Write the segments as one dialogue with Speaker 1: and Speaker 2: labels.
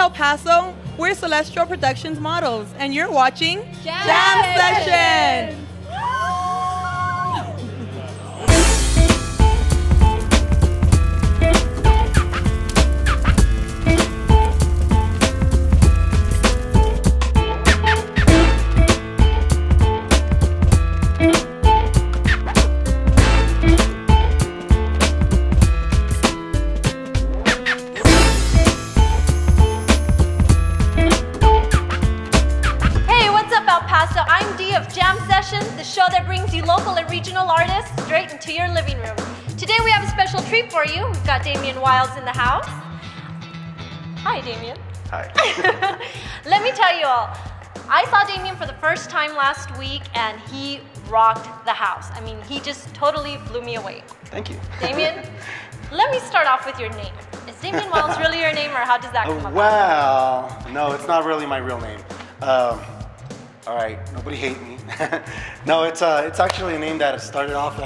Speaker 1: El Paso, we're Celestial Productions models, and you're watching
Speaker 2: Jam
Speaker 1: Session.
Speaker 2: The show that brings you local and regional artists straight into your living room. Today we have a special treat for you. We've got Damian Wyldes in the house. Hi, Damian.
Speaker 3: Hi.
Speaker 2: Let me tell you all, I saw Damian for the first time last week and he rocked the house. I mean, he just totally blew me away.
Speaker 3: Thank you.
Speaker 2: Damian, let me start off with your name. Is Damian Wyldes really your name, or how does that come about?
Speaker 3: Well, no, it's not really my real name. All right, nobody hate me. No, it's actually a name that started off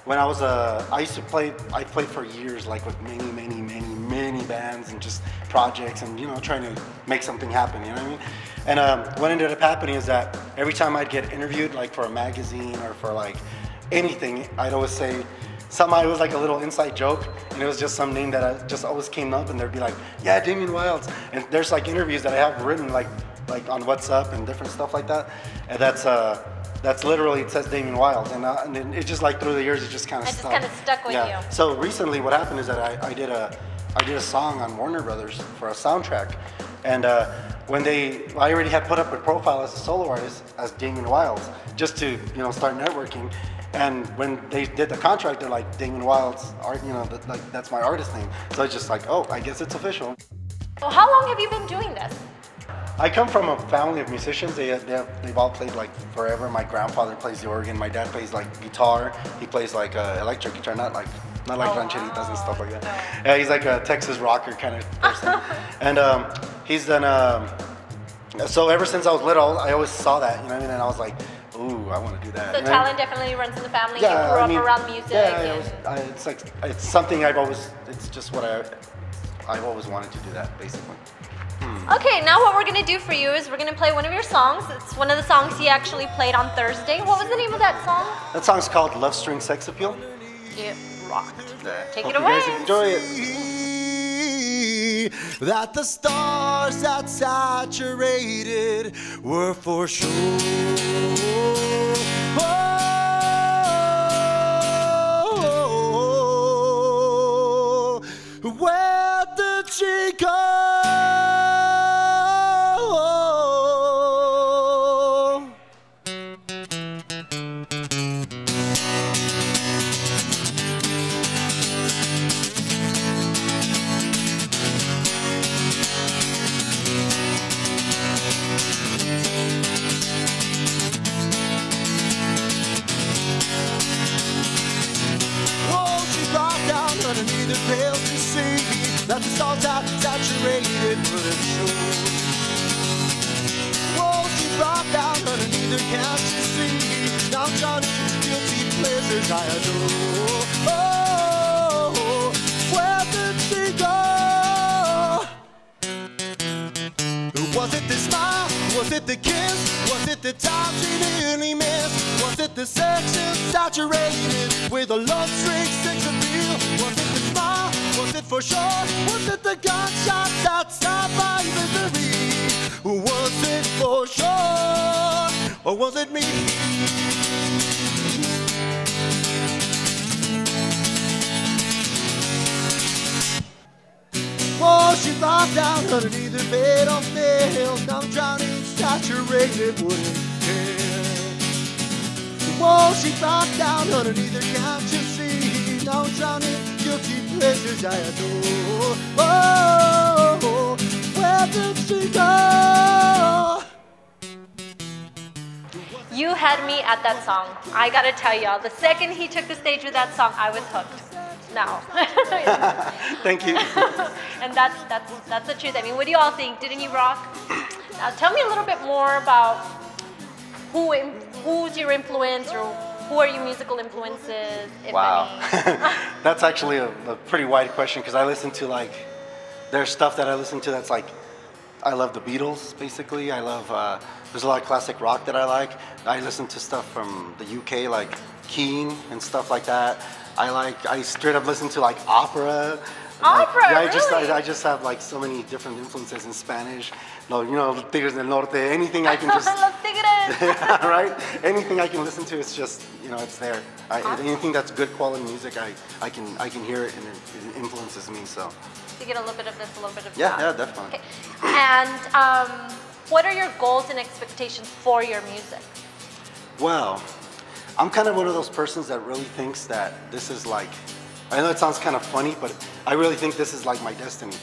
Speaker 3: when I was I played for years, like with many bands and just projects, and trying to make something happen. You know what I mean? And what ended up happening is that every time I'd get interviewed, like for a magazine or for like anything, I'd always say somehow it was like a little inside joke, and it was just some name that I just always came up, and they'd be like, "Yeah, Damian Wyldes." And there's like interviews that I have written like on WhatsApp and different stuff like that, and that's literally, it says Damian Wyldes, and then it just like through the years it just kind of stuck.
Speaker 2: It just kind of stuck with you.
Speaker 3: So recently, what happened is that I did a song on Warner Brothers for a soundtrack, and when I already had put up a profile as a solo artist as Damian Wyldes, just to start networking. And when they did the contract, they're like, Damian Wyldes, like that's my artist name. So it's just like, oh, I guess it's official.
Speaker 2: Well, how long have you been doing this?
Speaker 3: I come from a family of musicians. They've all played like forever. My grandfather plays the organ. My dad plays like guitar. He plays like electric guitar, not like rancheritas and stuff like that. Yeah, he's like a Texas rocker kind of person. And he's done. So ever since I was little, I always saw that, you know what I mean? And I was like, ooh, I want to do that.
Speaker 2: So talent definitely runs in the family.
Speaker 3: Yeah,
Speaker 2: you grew up around music.
Speaker 3: Yeah, it's something it's just what I've always wanted to do that, basically.
Speaker 2: Okay, now what we're going to do for you is we're going to play one of your songs. It's one of the songs he actually played on Thursday. What was the name of that song?
Speaker 3: That song's called Love String Sex Appeal.
Speaker 2: It rocked. Take
Speaker 3: Hope
Speaker 2: it away.
Speaker 3: You guys enjoy it.
Speaker 4: That the stars that saturated were for sure. Where did she go? Underneath the veils to see that the stars that saturated wouldn't show. Whoa, she brought down underneath her, can't you see? Now I'm drowning in guilty pleasures I adore. Oh, where did she go? Was it the smile? Was it the kiss? Was it the time she nearly missed? Was it the section saturated with a love string sex appeal? Was it the smile? Was it for sure? Was it the gunshot that stopped my misery? Was it for sure? Or was it me? Oh, she brought down underneath the bed of nails. Now I'm drowning, saturated wooden hair. Oh, she brought down underneath her, can't you see? Now I'm drowning, guilty pleasures I adore. Oh, where did she go?
Speaker 2: You had me at that song. I gotta tell y'all, the second he took the stage with that song, I was hooked. Now.
Speaker 3: Thank you.
Speaker 2: And that's the truth. I mean, what do you all think? Didn't he rock? Now tell me a little bit more about who's your influence, or who are your musical influences, if any?
Speaker 3: That's actually a pretty wide question, because I listen to there's stuff that I listen to that's like I love the Beatles, basically. I love, there's a lot of classic rock that I like. I listen to stuff from the UK, like Keane and stuff like that. I straight up listen to like opera.
Speaker 2: Opera,
Speaker 3: yeah,
Speaker 2: really?
Speaker 3: I just have like so many different influences in Spanish. No, you know, Tigres del Norte, anything I can just...
Speaker 2: Los Tigres.
Speaker 3: right? Anything I can listen to, it's just, you know, it's there. Anything that's good quality music, I can hear it and it influences me, so.
Speaker 2: You get a little bit of this, a little bit of that.
Speaker 3: Yeah, definitely.
Speaker 2: Okay. And what are your goals and expectations for your music?
Speaker 3: Well, I'm kind of one of those persons that really thinks that this is like, I know it sounds kind of funny, but I really think this is like my destiny.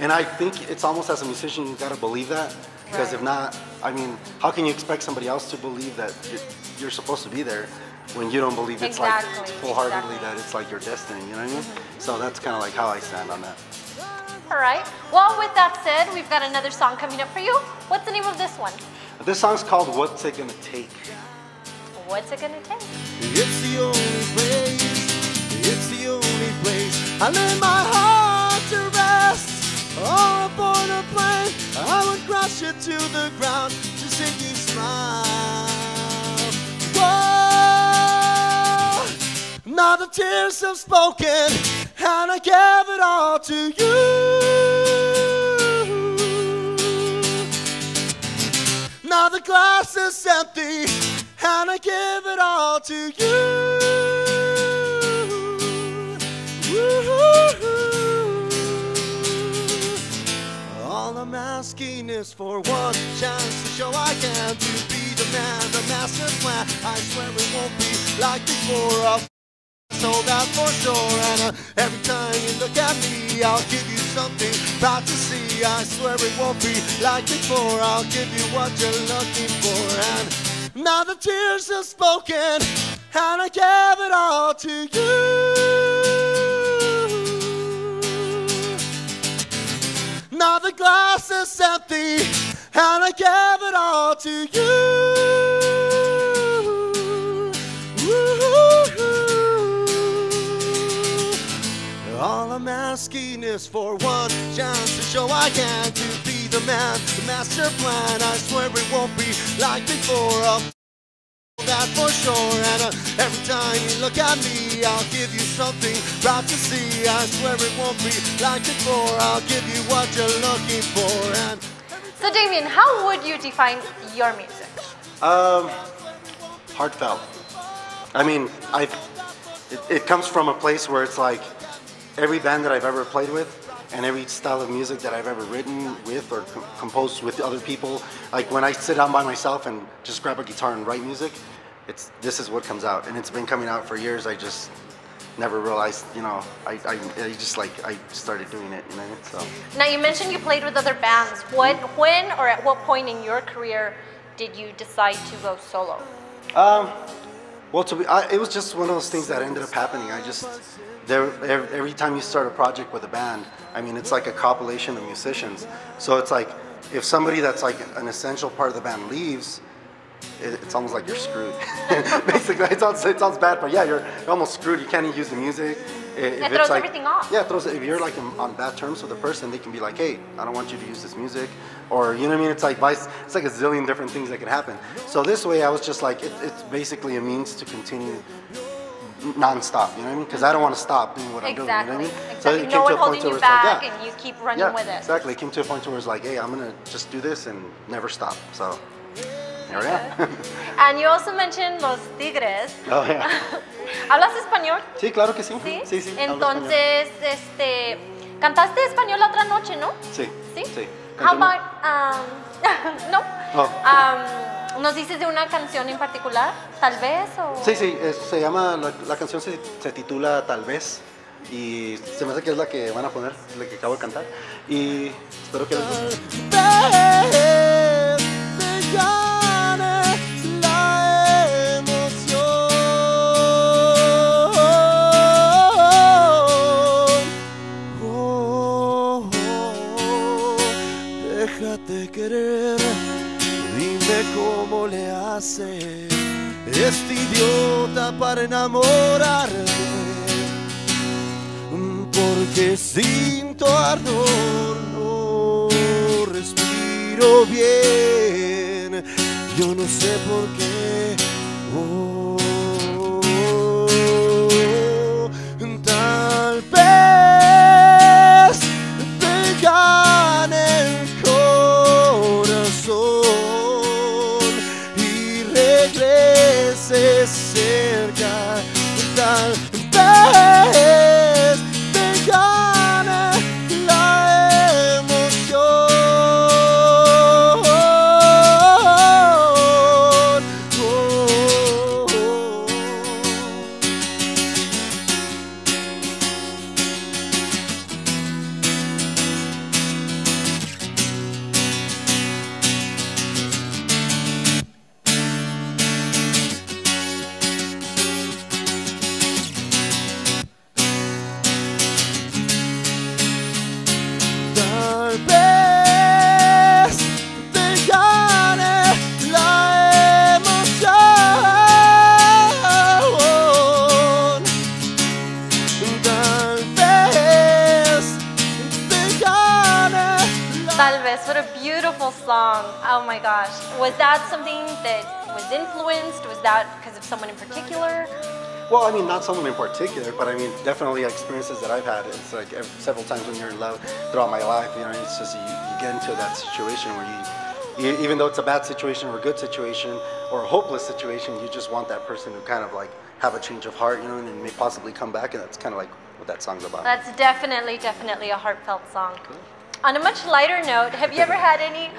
Speaker 3: And I think it's almost as a musician, you gotta believe that. Because
Speaker 2: Right.
Speaker 3: if not, I mean, how can you expect somebody else to believe that you're supposed to be there when you don't believe it's like full-heartedly that it's like your destiny, you know what I mean? So that's kind of like how I stand on that.
Speaker 2: All right. Well, with that said, we've got another song coming up for you. What's the name of this one?
Speaker 3: This song's called What's It Gonna Take?
Speaker 2: What's it gonna take?
Speaker 4: It's the only place, it's the only place I lay my heart to rest. On board a plane, I would crash it to the ground to see you smile. Whoa, now the tears have spoken, and I gave it all to you. Now the glass is empty, and I give it all to you. Woo-hoo-hoo. All I'm asking is for one chance to show I can to be the man, the master plan. I swear it won't be like before. I'll told that for sure. And every time you look at me, I'll give you something proud to see. I swear it won't be like before. I'll give you what you're looking for. And now the tears have spoken, and I gave it all to you. Now the glass is empty, and I gave it all to you. All I'm asking is for one chance to show I can to be the man, the master plan. I swear it won't be like before. I'll that for sure. And every time you look at me, I'll give you something proud to see. I swear it won't be like before. I'll give you what you're looking for. And
Speaker 2: So Damian, how would you define your music?
Speaker 3: Heartfelt. I mean, it comes from a place where it's like every band that I've ever played with and every style of music that I've ever written with or composed with other people, like when I sit down by myself and just grab a guitar and write music, this is what comes out, and it's been coming out for years. I just never realized, you know, I started doing it, you know. So
Speaker 2: Now you mentioned you played with other bands. When or at what point in your career did you decide to go solo?
Speaker 3: well, it was just one of those things that ended up happening. Every time you start a project with a band, I mean, it's like a compilation of musicians. So it's like, if somebody that's like an essential part of the band leaves, it's almost like you're screwed. Basically, it sounds bad, but yeah, you're almost screwed. You can't even use the music.
Speaker 2: It throws everything off.
Speaker 3: Yeah, if you're like on bad terms with a person, they can be like, hey, I don't want you to use this music. Or, you know what I mean? It's like a zillion different things that can happen. So this way, I was just like, it's basically a means to continue non-stop, you know what I mean? Because I don't want to stop doing what I'm doing, you know what I mean?
Speaker 2: Exactly.
Speaker 3: So it came
Speaker 2: No
Speaker 3: to
Speaker 2: one
Speaker 3: a point
Speaker 2: holding
Speaker 3: where
Speaker 2: you
Speaker 3: it's like,
Speaker 2: back,
Speaker 3: yeah.
Speaker 2: and you keep running with it.
Speaker 3: Exactly. It came to a point where it's like, hey, I'm going to just do this and never stop. So here I am.
Speaker 2: And you also mentioned Los Tigres.
Speaker 3: Oh, yeah.
Speaker 2: ¿Hablas español?
Speaker 3: Sí, claro que sí.
Speaker 2: Sí.
Speaker 3: Sí, sí. hablo español.
Speaker 2: Entonces, cantaste español la otra noche, ¿no?
Speaker 3: Sí.
Speaker 2: ¿Sí?
Speaker 3: Sí.
Speaker 2: How about, no?
Speaker 3: Oh.
Speaker 2: ¿Nos dices de una canción en particular, tal vez? O...
Speaker 3: Sí, sí, se llama, la canción se titula Tal vez, y se me hace que es la que van a poner, la que acabo de cantar, y espero que les guste.
Speaker 4: te gane la emoción. Oh, oh, oh, déjate querer. Dime cómo le hace este idiota para enamorarte, porque sin tu ardor no miro bien, yo no sé por qué. Oh, tal vez te gane el corazón y regrese cerca. Tal vez te gane la emoción. Tal vez te gane la emoción. Tal vez te gane la...
Speaker 2: Tal vez, what a beautiful song. Oh my gosh. Was that something that was influenced? Was that because of someone in particular?
Speaker 3: Well, I mean, not someone in particular, but I mean, definitely experiences that I've had. It's like several times when you're in love throughout my life, you know, it's just you get into that situation where you, even though it's a bad situation or a good situation or a hopeless situation, you just want that person to kind of like have a change of heart, you know, and may possibly come back, and that's kind of like what that song's about.
Speaker 2: That's definitely a heartfelt song. Cool. On a much lighter note, have you ever had any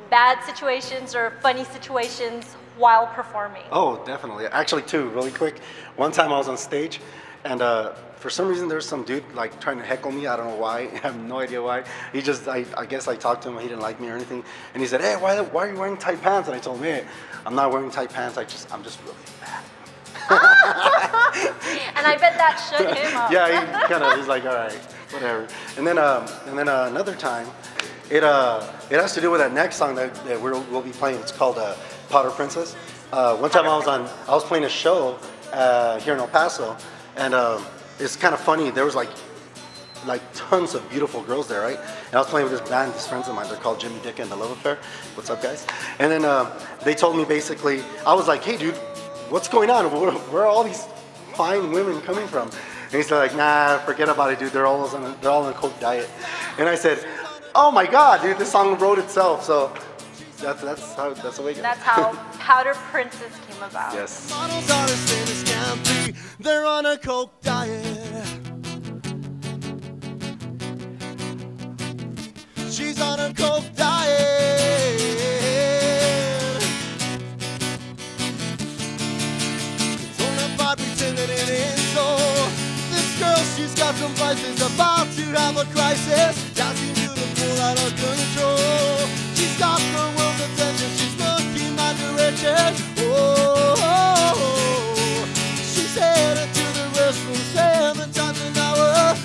Speaker 2: bad situations or funny situations while performing?
Speaker 3: Oh, definitely. Actually, two, really quick. One time I was on stage, and for some reason there was some dude like trying to heckle me. I don't know why. I have no idea why. He just, I guess I talked to him. He didn't like me or anything. And he said, "Hey, why are you wearing tight pants?" And I told him, "Hey, I'm not wearing tight pants. I'm just really fat."
Speaker 2: And I bet that shut him up.
Speaker 3: Yeah, he's like, all right, whatever. And then another time, it has to do with that next song that we'll be playing. It's called Powder Princess. One time I was playing a show here in El Paso, and it's kind of funny. There was like tons of beautiful girls there, right? And I was playing with this band, these friends of mine. They're called Jimmy Dick and the Love Affair. What's up, guys? And then they told me basically, I was like, "Hey, dude, what's going on? Where are all these fine women coming from?" And he's like, "Nah, forget about it, dude. They're all on a coke diet." And I said, "Oh my God, dude, this song wrote itself." So that's the way it goes.
Speaker 2: That's how Powder Princess came about.
Speaker 3: Yes.
Speaker 4: Models are as thin as can be. They're on a coke diet. She's on a coke diet. Don't let by pretending it ain't so. This girl, she's got some vices, about to have a crisis. Dancing beautiful, out of control. She's got the world's attention. She's looking my direction. Oh, she's headed to the restroom 7 times an hour.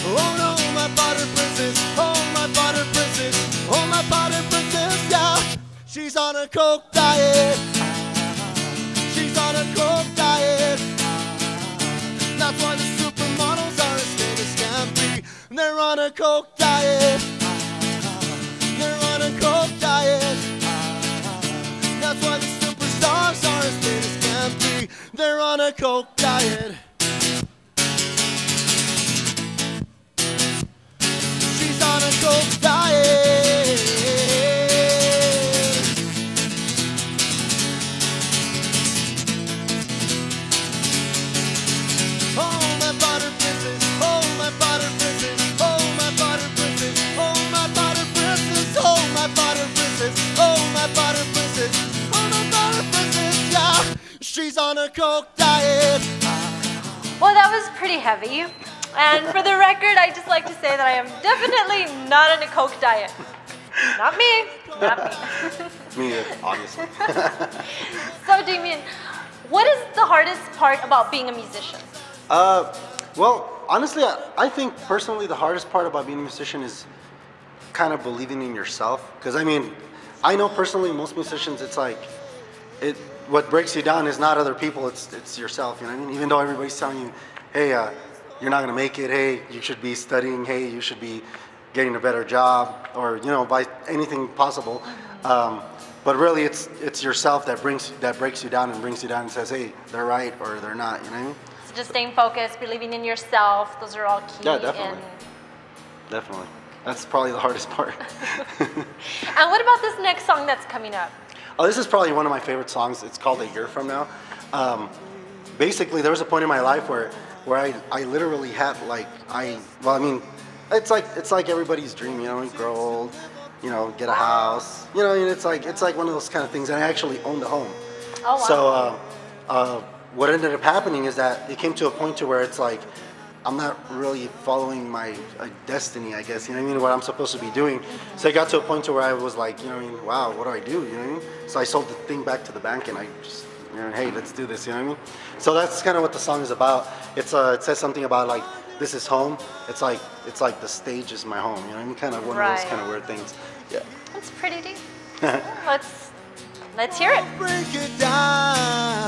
Speaker 4: Oh no, my powder princess. Oh, my powder princess. Oh, my powder princess. Yeah, she's on a coke diet. She's on a coke diet. That's why the supermodels are as thin as can be. They're on a coke diet. They're on a coke diet. That's why the superstars are as thin as can be. They're on a coke diet. She's on a coke diet. Oh, my powder princess. Oh, my powder princess. Oh, my powder princess. Oh, my powder princess. Oh, my powder princess. Oh, my powder princess. Oh, my powder princess. Yeah, she's on a coke diet.
Speaker 2: Well, that was pretty heavy. And for the record, I'd just like to say that I am definitely not on a coke diet. Not me. Not me.
Speaker 3: Me, obviously.
Speaker 2: So, Damian, what is the hardest part about being a musician?
Speaker 3: Well, honestly, I think personally the hardest part about being a musician is kind of believing in yourself. Because I mean, I know personally most musicians, it's like, what breaks you down is not other people, it's yourself. You know what I mean? Even though everybody's telling you, hey, you're not gonna make it. Hey, you should be studying. Hey, you should be getting a better job, or by anything possible. But really, it's yourself that breaks you down and brings you down and says, hey, they're right or they're not. You know what I mean?
Speaker 2: So just staying focused, believing in yourself. Those are all key.
Speaker 3: Yeah, definitely. Definitely. That's probably the hardest part.
Speaker 2: And what about this next song that's coming up?
Speaker 3: Oh, this is probably one of my favorite songs. It's called A Year From Now. Basically, there was a point in my life where I literally had it's like everybody's dream, you grow old, get a house, it's like one of those kind of things. And I actually owned a home.
Speaker 2: Oh, wow.
Speaker 3: So what ended up happening is that it came to a point to where it's like, I'm not really following my destiny, I guess, what I'm supposed to be doing. So I got to a point to where I was like, wow, what do I do, So I sold the thing back to the bank and I just, hey, let's do this, So that's kind of what the song is about. It says something about like, this is home. It's like the stage is my home, kind of one of those kind of weird things. Yeah.
Speaker 2: That's pretty deep. Let's hear it.
Speaker 4: Break it down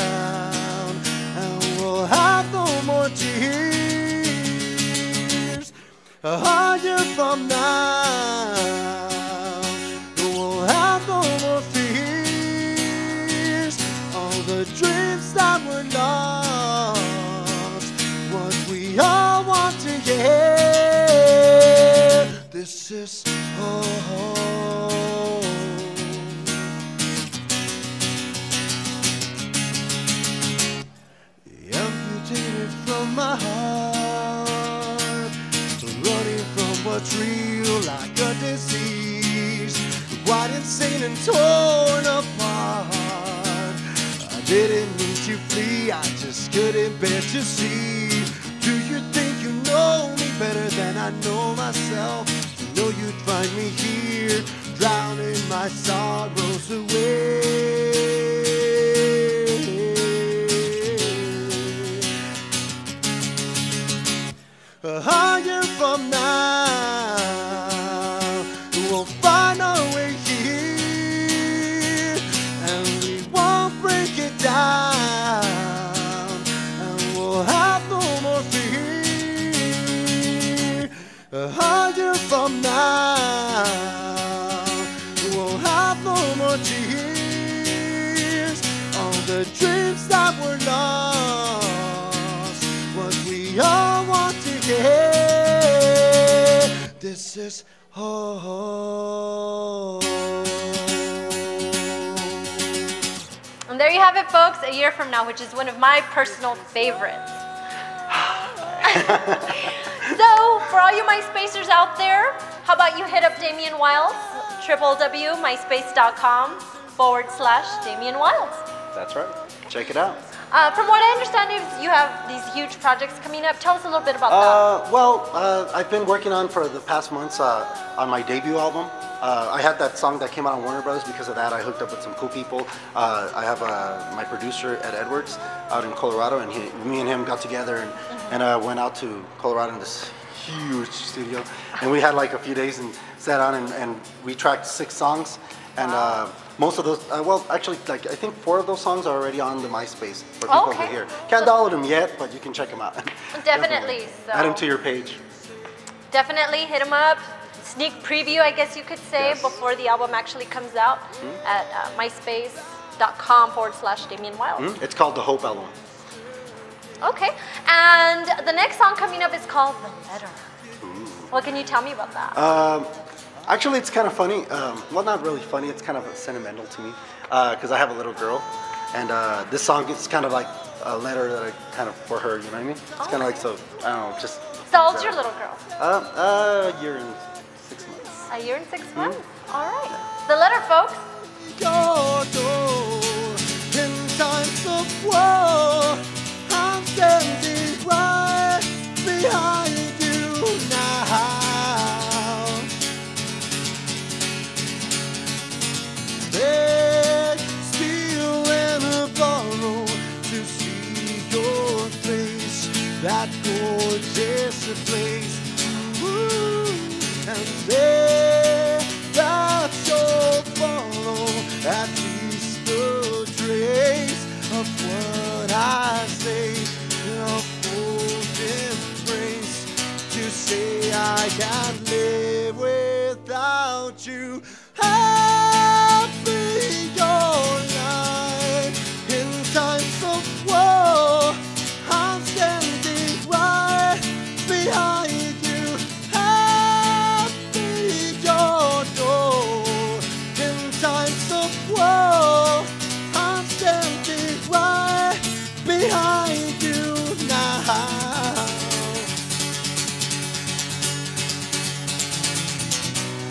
Speaker 4: and we'll have no more tears. 100 years from now, we'll have no more fears. All the dreams that were lost, what we all want to hear. This is home. Amputated from my heart, running from what's real like a disease, quite insane and torn apart. I didn't mean to flee, I just couldn't bear to see. Do you think you know me better than I know myself? You know you'd find me here, drowning my sorrows away. 100 years from now, we'll find our way here, and we won't break it down, and we'll have no more fear. 100 years from now, we'll have no more tears. All the dreams that were lost, what we all want to hear. This is home.
Speaker 2: And there you have it, folks. A Year From Now, which is one of my personal favorites. So, for all you MySpacers out there, how about you hit up Damian Wyldes, www.myspace.com/Damian Wyldes.
Speaker 3: That's right. Check it out.
Speaker 2: From what I understand, you have these huge projects coming up. Tell us a little bit about that.
Speaker 3: I've been working on for the past months on my debut album. I had that song that came out on Warner Brothers. Because of that, I hooked up with some cool people. I have my producer, Ed Edwards, out in Colorado, and me and him got together and went out to Colorado in this huge studio. And we had like a few days and sat down and we tracked 6 songs. And most of those, actually, I think 4 of those songs are already on the MySpace for people to hear. Can't download them yet, but you can check them out.
Speaker 2: Definitely. So
Speaker 3: add them to your page.
Speaker 2: Definitely hit them up. Sneak preview, I guess you could say, before the album actually comes out at myspace.com/Damian Wyldes.
Speaker 3: It's called the Hope Album.
Speaker 2: Okay. And the next song coming up is called The Letter. What can you tell me about that?
Speaker 3: Actually, it's kind of funny. Well, not really funny. It's kind of sentimental to me because I have a little girl, and this song is kind of like a letter that I kind of for her. You know what I mean? It's kind of like, so I don't know, just.
Speaker 2: So old's your little girl?
Speaker 3: A year and 6 months.
Speaker 2: A year and 6 months. All right. The letter, folks.
Speaker 4: Your door in times of war, I'm standing right behind you now. Beg, steal, and borrow to see your face, that gorgeous place. Ooh, and there that you'll follow at least a trace of what I say. A full embrace to say I can live with. without you. Happy your life in times of woe. I'm standing right behind you. Happy your door in times of woe. I'm standing right behind you now.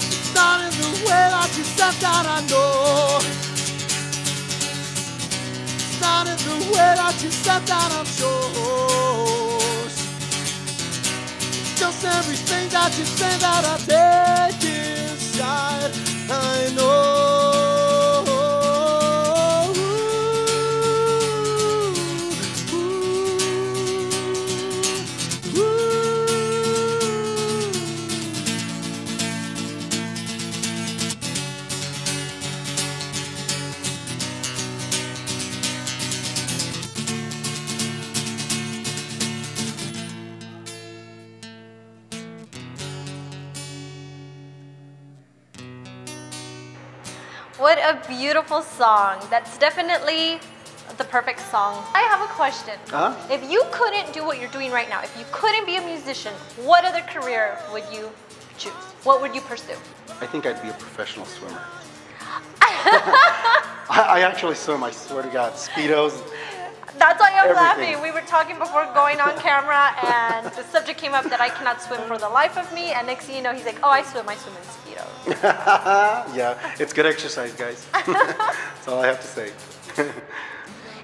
Speaker 4: It's not in the way that you said that I know. It's not in the way that you said that I'm sure. It's just everything that you say that I take inside. I know.
Speaker 2: What a beautiful song. That's definitely the perfect song. I have a question. If you couldn't do what you're doing right now, if you couldn't be a musician, what other career would you choose? What would you pursue?
Speaker 3: I think I'd be a professional swimmer. I actually swim, I swear to God. Speedos.
Speaker 2: That's why I'm
Speaker 3: Everything.
Speaker 2: laughing. We were talking before going on camera, and the subject came up that I cannot swim for the life of me. And next thing you know, he's like, "Oh, I swim in speedos."
Speaker 3: Yeah, it's good exercise, guys. That's all I have to say.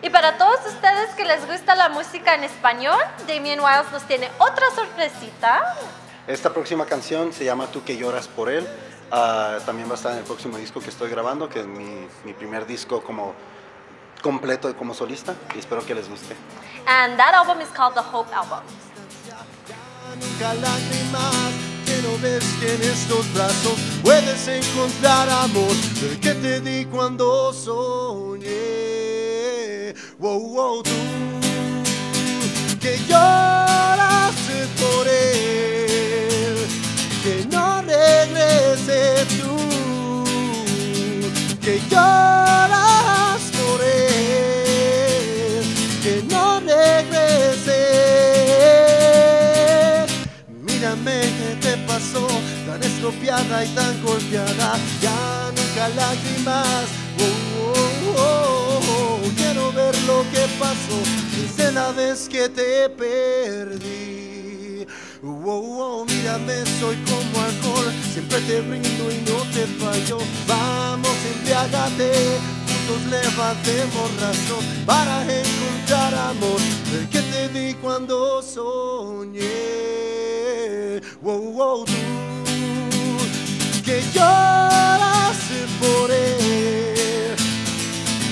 Speaker 2: Y para todos ustedes que les gusta la música en español, Damian Wyldes nos tiene otra sorpresita.
Speaker 3: Esta próxima canción se llama Tú que lloras por él. También va a estar en el próximo disco que estoy grabando, que es mi primer disco como completo como solista, y espero que les guste.
Speaker 2: And that album is called the Hope Album.
Speaker 4: Nunca lágrimas, que no ves que en estos brazos puedes encontrar amor, el que te di cuando soñé. Wow, wow, tú que lloraste por él, que no regrese tú, que lloras por él, que no regrese. Mírame, ¿qué te pasó? Tan estropeada y tan golpeada, ya nunca lágrimas. Oh, oh, oh, oh. Quiero ver lo que pasó desde la vez que te perdí. Oh, oh, mírame, soy como alcohol, siempre te brindo y no te fallo. Vamos, embriágate, juntos levantemos razón para encontrar amor, el que te di cuando soñé. Wow, wow, tú que lloraste por él,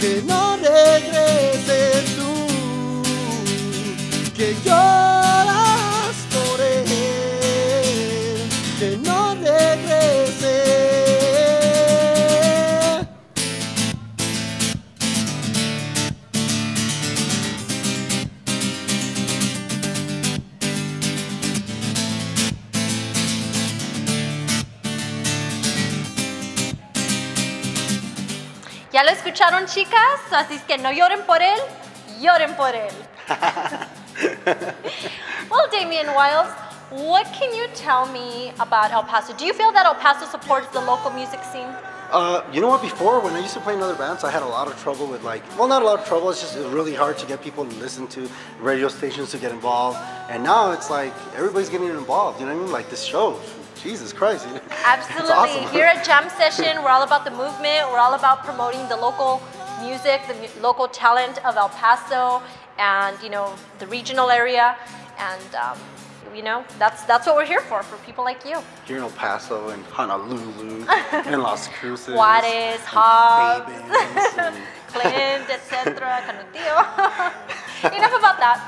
Speaker 4: que no regrese tú, que lloras por él, que no regrese.
Speaker 2: ¿Ya lo escucharon, chicas? Así es que no lloren por él, lloren por él. Well, Damian Wyldes, what can you tell me about El Paso? Do you feel that El Paso supports the local music scene?
Speaker 3: You know what, before, when I used to play in other bands, I had a lot of trouble with not a lot of trouble, it's just really hard to get people to listen to, radio stations to get involved. And now it's like, everybody's getting involved, you know what I mean? Like this show, Jesus Christ.
Speaker 2: Absolutely.
Speaker 3: It's awesome.
Speaker 2: Here at Jam Session, we're all about the movement, we're all about promoting the local music, the local talent of El Paso, and, you know, the regional area. And, you know, that's what we're here for people like you.
Speaker 3: Here in El Paso and Honolulu and Las Cruces.
Speaker 2: Juarez, Hobbs,
Speaker 3: and
Speaker 2: Clint, etc., Canutillo. Enough about that.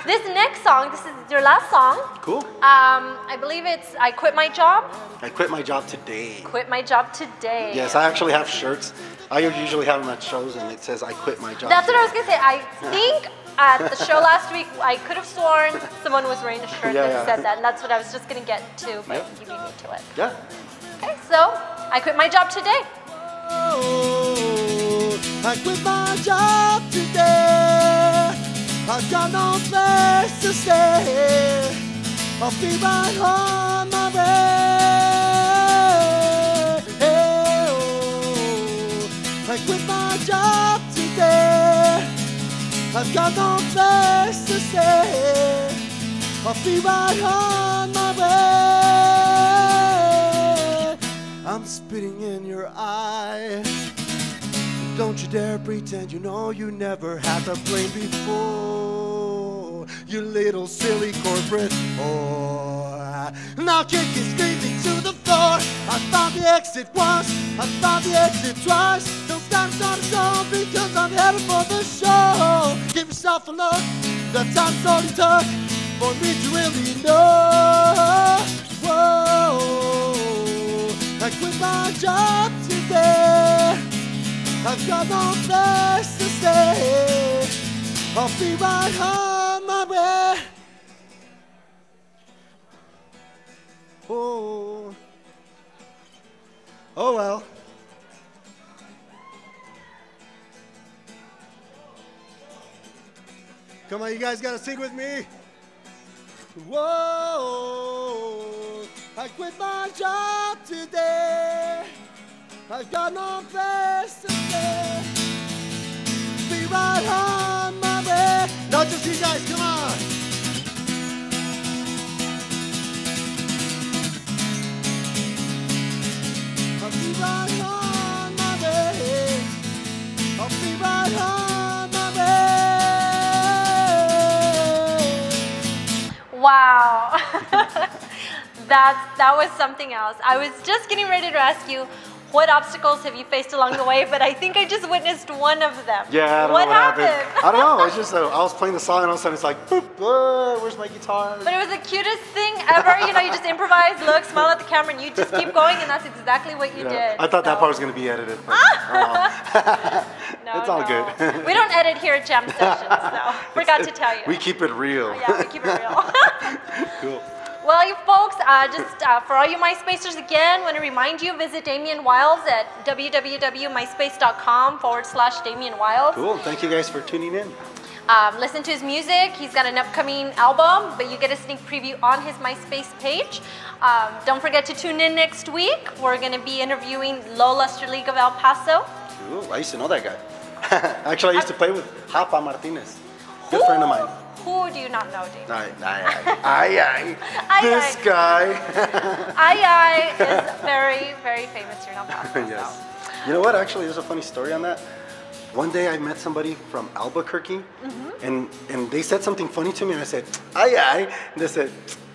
Speaker 2: This next song, this is your last song.
Speaker 3: Cool.
Speaker 2: I believe it's I Quit My Job.
Speaker 3: I quit my job today.
Speaker 2: Quit my job today.
Speaker 3: Yes, I actually have shirts. I usually have them at shows and it says I quit my job
Speaker 2: That's what I was
Speaker 3: today.
Speaker 2: going to say. I think at the show last week, I could have sworn someone was wearing a shirt
Speaker 3: Yeah,
Speaker 2: that
Speaker 3: yeah.
Speaker 2: said that, and that's what I was just going to get to, but
Speaker 3: Yep.
Speaker 2: you beat me to it.
Speaker 3: Yeah.
Speaker 2: Okay, so I quit my job today.
Speaker 4: Oh, I quit my job today. I've got no place to stay. I'll be right on my way. Oh, I quit my job today. I've got no place to stay. I'll be right on my way. I'm spitting in your eye. Don't you dare pretend you know you never had the blame before. You little silly corporate whore. Now kick it screaming to the floor. I found the exit once, I found the exit twice. Don't stop, start a song because I'm headed for the show. Give yourself a look, the time's already took for me to really know. Whoa, I quit my job today. I've got no place to stay. I'll be right on my way. Oh, oh well. Come on, you guys gotta sing with me. Whoa, I quit my job today. I've got no place to stay. Be right on my way. Not just you guys, come on. I'll be right on my way. I'll be right on my way.
Speaker 2: Wow. That was something else. I was just getting ready to ask you, what obstacles have you faced along the way? But I think I just witnessed one of them.
Speaker 3: Yeah, I don't
Speaker 2: what
Speaker 3: know what
Speaker 2: happened?
Speaker 3: happened. I don't know. It's just I was playing the song and all of a sudden it's like, boop, where's my guitar?
Speaker 2: But it was the cutest thing ever. You know, you just improvise, look, smile at the camera, and you just keep going, and that's exactly what you did.
Speaker 3: I thought that
Speaker 2: so.
Speaker 3: part was going to be edited. But,
Speaker 2: No,
Speaker 3: it's all
Speaker 2: no.
Speaker 3: good.
Speaker 2: We don't edit here at Jam Sessions, so forgot to tell you.
Speaker 3: We keep it real.
Speaker 2: Yeah, we keep it real.
Speaker 3: Cool.
Speaker 2: Well, you folks, for all you MySpacers again, want to remind you, visit Damian Wyldes at www.myspace.com/Damian Wyldes.
Speaker 3: Cool. Thank you guys for tuning in.
Speaker 2: Listen to his music. He's got an upcoming album, but you get a sneak preview on his MySpace page. Don't forget to tune in next week. We're going to be interviewing Low Luster League of El Paso.
Speaker 3: Cool. I used to know that guy. Actually, I used to play with Japa Martinez. Good friend of mine.
Speaker 2: Who do you not know, Dave?
Speaker 3: This guy.
Speaker 2: Ai is very, very famous here in El Paso.
Speaker 3: Yes.
Speaker 2: So.
Speaker 3: You know what? Actually, there's a funny story on that. One day I met somebody from Albuquerque, and they said something funny to me, and I said, and they said,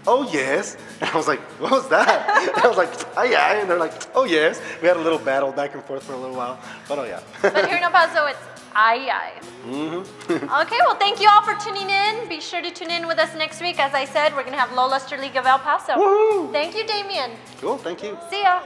Speaker 3: oh yes, and I was like, what was that? And I was like, and they're like, oh yes. We had a little battle back and forth for a little while, but oh yeah.
Speaker 2: But here in El Paso, it's Ai. Okay, well, thank you all for tuning in. Be sure to tune in with us next week. As I said, we're going to have Low Luster League of El Paso.
Speaker 3: Woohoo!
Speaker 2: Thank you, Damian.
Speaker 3: Cool, thank you.
Speaker 2: See ya.